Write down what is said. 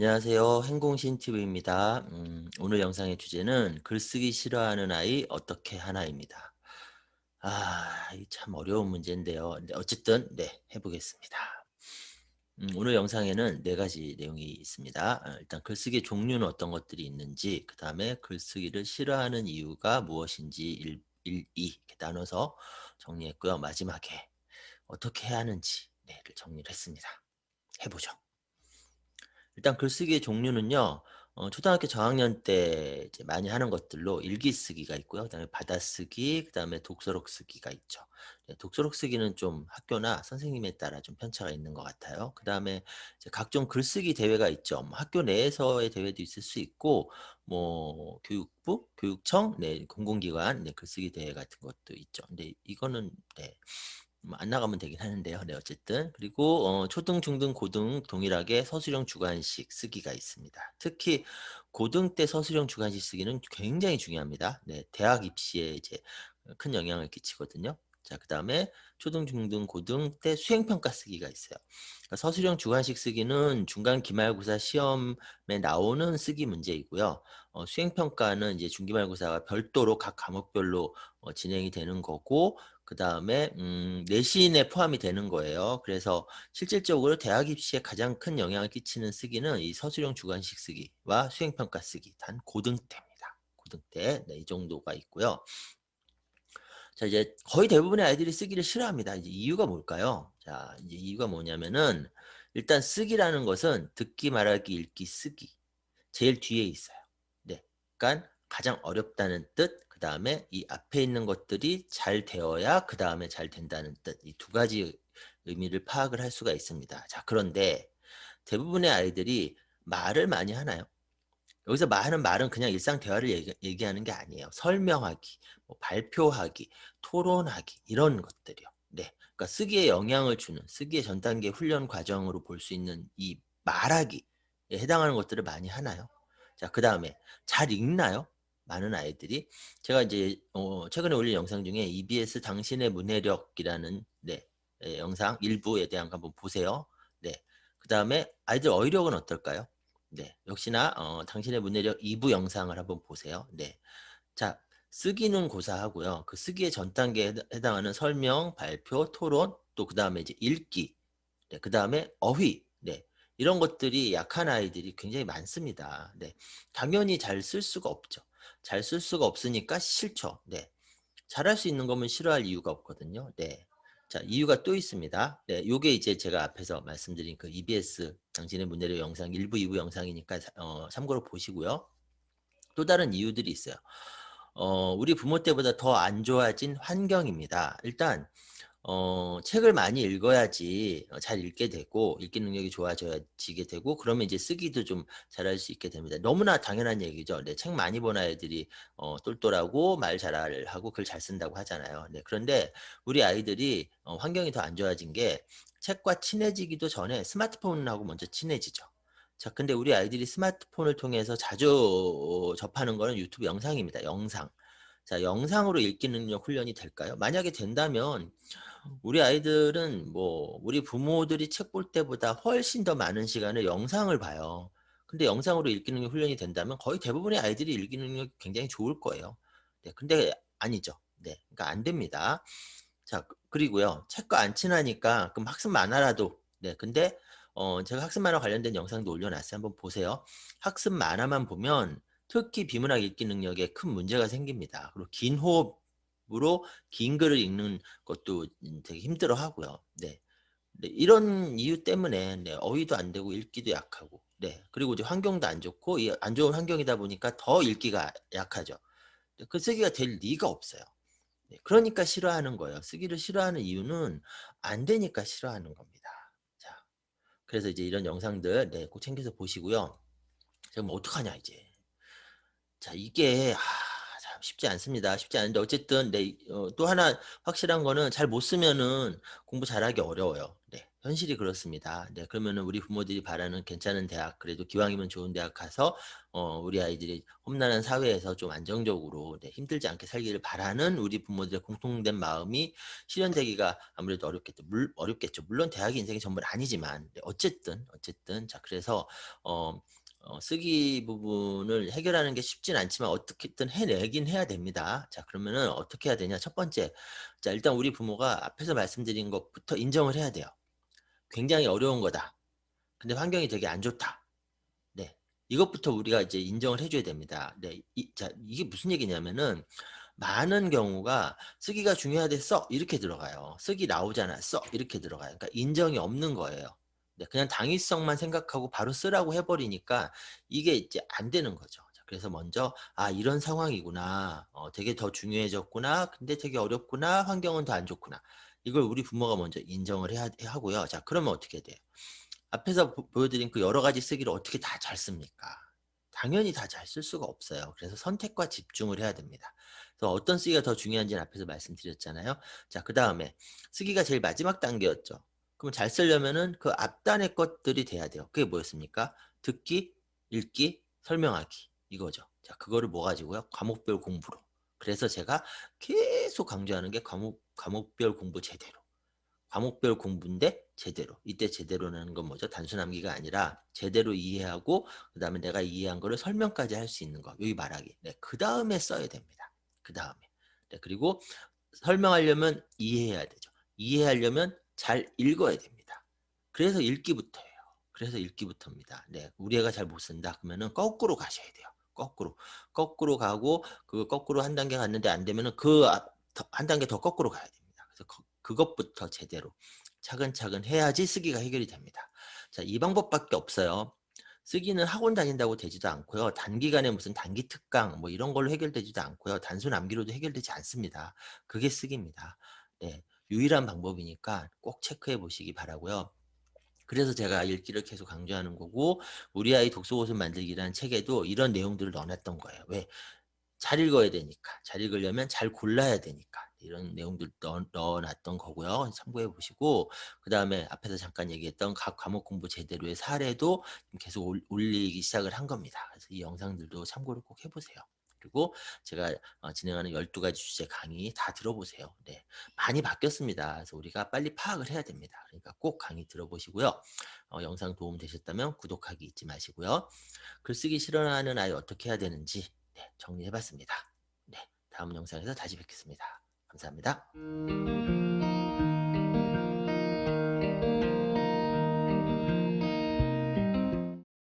안녕하세요. 행공신 TV입니다. 오늘 영상의 주제는 글쓰기 싫어하는 아이 어떻게 하나입니다. 이참 어려운 문제인데요. 근데 어쨌든 네, 해보겠습니다. 오늘 영상에는 네 가지 내용이 있습니다. 일단 글쓰기 종류는 어떤 것들이 있는지, 그 다음에 글쓰기를 싫어하는 이유가 무엇인지 1, 2 이렇게 나눠서 정리했고요. 마지막에 어떻게 해야 하는지 를 정리를 했습니다. 해보죠. 일단 글쓰기의 종류는요. 초등학교 저학년 때 이제 많이 하는 것들로 일기 쓰기가 있고요. 그다음에 받아쓰기, 그다음에 독서록 쓰기가 있죠. 네, 독서록 쓰기는 좀 학교나 선생님에 따라 좀 편차가 있는 것 같아요. 그다음에 이제 각종 글쓰기 대회가 있죠. 뭐 학교 내에서의 대회도 있을 수 있고, 뭐 교육부, 교육청, 네, 공공기관, 네, 글쓰기 대회 같은 것도 있죠. 근데 이거는 네, 안 나가면 되긴 하는데요. 네, 어쨌든. 그리고 초등, 중등, 고등 동일하게 서술형 주관식 쓰기가 있습니다. 특히 고등 때 서술형 주관식 쓰기는 굉장히 중요합니다. 네, 대학 입시에 이제 큰 영향을 끼치거든요. 자, 그다음에 초등, 중등, 고등 때 수행평가 쓰기가 있어요. 그러니까 서술형 주관식 쓰기는 중간 기말고사 시험에 나오는 쓰기 문제이고요. 수행평가는 이제 중기말고사가 별도로 각 과목별로 진행이 되는 거고, 그 다음에 내신에 포함이 되는 거예요. 그래서 실질적으로 대학 입시에 가장 큰 영향을 끼치는 쓰기는 이 서술형 주관식 쓰기와 수행평가 쓰기, 단 고등 때입니다. 고등 때, 네, 이 정도가 있고요. 자, 이제 거의 대부분의 아이들이 쓰기를 싫어합니다. 이제 이유가 뭘까요? 자, 이제 이유가 뭐냐면은 일단 쓰기라는 것은 듣기, 말하기, 읽기, 쓰기 제일 뒤에 있어요. 네, 그러니까 가장 어렵다는 뜻, 그 다음에 이 앞에 있는 것들이 잘 되어야 그 다음에 잘 된다는 뜻, 이 두 가지 의미를 파악을 할 수가 있습니다. 자, 그런데 대부분의 아이들이 말을 많이 하나요? 여기서 하는 말은 그냥 일상 대화를 얘기하는 게 아니에요. 설명하기, 뭐 발표하기, 토론하기 이런 것들이요. 네, 그러니까 쓰기에 영향을 주는 쓰기의 전 단계 훈련 과정으로 볼 수 있는 이 말하기에 해당하는 것들을 많이 하나요? 자, 그 다음에 잘 읽나요? 많은 아이들이 제가 이제 최근에 올린 영상 중에 EBS 당신의 문해력이라는 네, 영상 일부에 대한 거 한번 보세요. 네, 그 다음에 아이들 어휘력은 어떨까요? 네, 역시나 당신의 문해력 2부 영상을 한번 보세요. 네, 자, 쓰기는 고사하고요. 그 쓰기의 전 단계에 해당하는 설명, 발표, 토론, 또 그 다음에 이제 읽기, 네, 그 다음에 어휘, 네, 이런 것들이 약한 아이들이 굉장히 많습니다. 네, 당연히 잘 쓸 수가 없죠. 잘 쓸 수가 없으니까 싫죠. 네, 잘할 수 있는 거면 싫어할 이유가 없거든요. 네. 자, 이유가 또 있습니다. 네, 요게 이제 제가 앞에서 말씀드린 그 EBS 당신의 문해력 영상 1부, 2부 영상이니까 참고로 보시고요. 또 다른 이유들이 있어요. 우리 부모 때보다 더 안 좋아진 환경입니다. 일단 책을 많이 읽어야지 잘 읽게 되고 읽기 능력이 좋아지게 되고 그러면 이제 쓰기도 좀 잘할 수 있게 됩니다. 너무나 당연한 얘기죠. 네, 책 많이 본 아이들이 똘똘하고 말 잘하고 글 잘 쓴다고 하잖아요. 네, 그런데 우리 아이들이 환경이 더 안 좋아진 게 책과 친해지기도 전에 스마트폰하고 먼저 친해지죠. 자, 근데 우리 아이들이 스마트폰을 통해서 자주 접하는 거는 유튜브 영상입니다. 영상. 자, 영상으로 읽기 능력 훈련이 될까요? 만약에 된다면 우리 아이들은 뭐 우리 부모들이 책 볼 때보다 훨씬 더 많은 시간을 영상을 봐요. 근데 영상으로 읽기 능력 훈련이 된다면 거의 대부분의 아이들이 읽기 능력이 굉장히 좋을 거예요. 네, 근데 아니죠. 네, 그러니까 안 됩니다. 자, 그리고요. 책과 안 친하니까 그럼 학습 만화라도 네, 근데 제가 학습 만화 관련된 영상도 올려놨어요. 한번 보세요. 학습 만화만 보면 특히 비문학 읽기 능력에 큰 문제가 생깁니다. 그리고 긴 호흡으로 긴 글을 읽는 것도 되게 힘들어 하고요. 네. 네, 이런 이유 때문에 네, 어휘도 안 되고 읽기도 약하고 네, 그리고 이제 환경도 안 좋고 이 안 좋은 환경이다 보니까 더 읽기가 약하죠. 네, 그 쓰기가 될 리가 없어요. 네, 그러니까 싫어하는 거예요. 쓰기를 싫어하는 이유는 안 되니까 싫어하는 겁니다. 자, 그래서 이제 이런 영상들 네, 꼭 챙겨서 보시고요. 제가 뭐 어떡하냐 이제. 자, 이게 참 쉽지 않습니다. 쉽지 않은데 어쨌든 네, 또 하나 확실한 거는 잘 못 쓰면은 공부 잘하기 어려워요. 네. 현실이 그렇습니다. 네, 그러면은 우리 부모들이 바라는 괜찮은 대학, 그래도 기왕이면 좋은 대학 가서 우리 아이들이 험난한 사회에서 좀 안정적으로, 네, 힘들지 않게 살기를 바라는 우리 부모들의 공통된 마음이 실현되기가 아무래도 어렵겠죠. 물론 대학이 인생의 전부는 아니지만, 네, 어쨌든 자, 그래서 어 쓰기 부분을 해결하는 게 쉽진 않지만 어떻게든 해내긴 해야 됩니다. 자, 그러면은 어떻게 해야 되냐? 첫 번째, 자, 일단 우리 부모가 앞에서 말씀드린 것부터 인정을 해야 돼요. 굉장히 어려운 거다. 근데 환경이 되게 안 좋다. 네. 이것부터 우리가 이제 인정을 해 줘야 됩니다. 네. 이게 무슨 얘기냐면은 많은 경우가 "쓰기가 중요하대. 써." 이렇게 들어가요. "쓰기 나오잖아. 써." 이렇게 들어가요. 그러니까 인정이 없는 거예요. 네. 그냥 당위성만 생각하고 바로 쓰라고 해 버리니까 이게 이제 안 되는 거죠. 자, 그래서 먼저 '아, 이런 상황이구나. 되게 더 중요해졌구나. 근데 되게 어렵구나. 환경은 더 안 좋구나.' 이걸 우리 부모가 먼저 인정을 해야 하고요. 자, 그러면 어떻게 돼요? 앞에서 보여드린 그 여러 가지 쓰기를 어떻게 다 잘 씁니까? 당연히 다 잘 쓸 수가 없어요. 그래서 선택과 집중을 해야 됩니다. 그래서 어떤 쓰기가 더 중요한지는 앞에서 말씀드렸잖아요. 자, 그다음에 쓰기가 제일 마지막 단계였죠. 그럼 잘 쓰려면은 그 앞단의 것들이 돼야 돼요. 그게 뭐였습니까? 듣기, 읽기, 설명하기, 이거죠. 자, 그거를 뭐 가지고요? 과목별 공부로. 그래서 제가 계속 강조하는 게 과목별 공부 제대로. 과목별 공부인데 제대로. 이때 제대로라는 건 뭐죠? 단순 암기가 아니라 제대로 이해하고 그다음에 내가 이해한 거를 설명까지 할 수 있는 거. 여기 말하기. 네. 그다음에 써야 됩니다. 그다음에. 네. 그리고 설명하려면 이해해야 되죠. 이해하려면 잘 읽어야 됩니다. 그래서 읽기부터예요. 그래서 읽기부터입니다. 네. 우리 애가 잘 못 쓴다 그러면은 거꾸로 가셔야 돼요. 거꾸로. 거꾸로 가고 그 거꾸로 한 단계 갔는데 안 되면은 그 앞 더 한 단계 더 거꾸로 가야 됩니다. 그래서 그것부터 제대로 차근차근 해야지 쓰기가 해결이 됩니다. 자, 이 방법밖에 없어요. 쓰기는 학원 다닌다고 되지도 않고요. 단기간에 무슨 단기 특강 뭐 이런 걸로 해결되지도 않고요. 단순 암기로도 해결되지 않습니다. 그게 쓰기입니다. 네. 유일한 방법이니까 꼭 체크해 보시기 바라고요. 그래서 제가 읽기를 계속 강조하는 거고 우리 아이 독서곳을 만들기라는 책에도 이런 내용들을 넣어 놨던 거예요. 왜? 잘 읽어야 되니까. 잘 읽으려면 잘 골라야 되니까. 이런 내용들 넣어 놨던 거고요. 참고해 보시고 그다음에 앞에서 잠깐 얘기했던 각 과목 공부 제대로의 사례도 계속 올리기 시작을 한 겁니다. 그래서 이 영상들도 참고를 꼭 해 보세요. 그리고 제가 진행하는 12 가지 주제 강의 다 들어보세요. 네. 많이 바뀌었습니다. 그래서 우리가 빨리 파악을 해야 됩니다. 그러니까 꼭 강의 들어보시고요. 영상 도움 되셨다면 구독하기 잊지 마시고요. 글쓰기 싫어하는 아이 어떻게 해야 되는지, 네, 정리해 봤습니다. 네. 다음 영상에서 다시 뵙겠습니다. 감사합니다.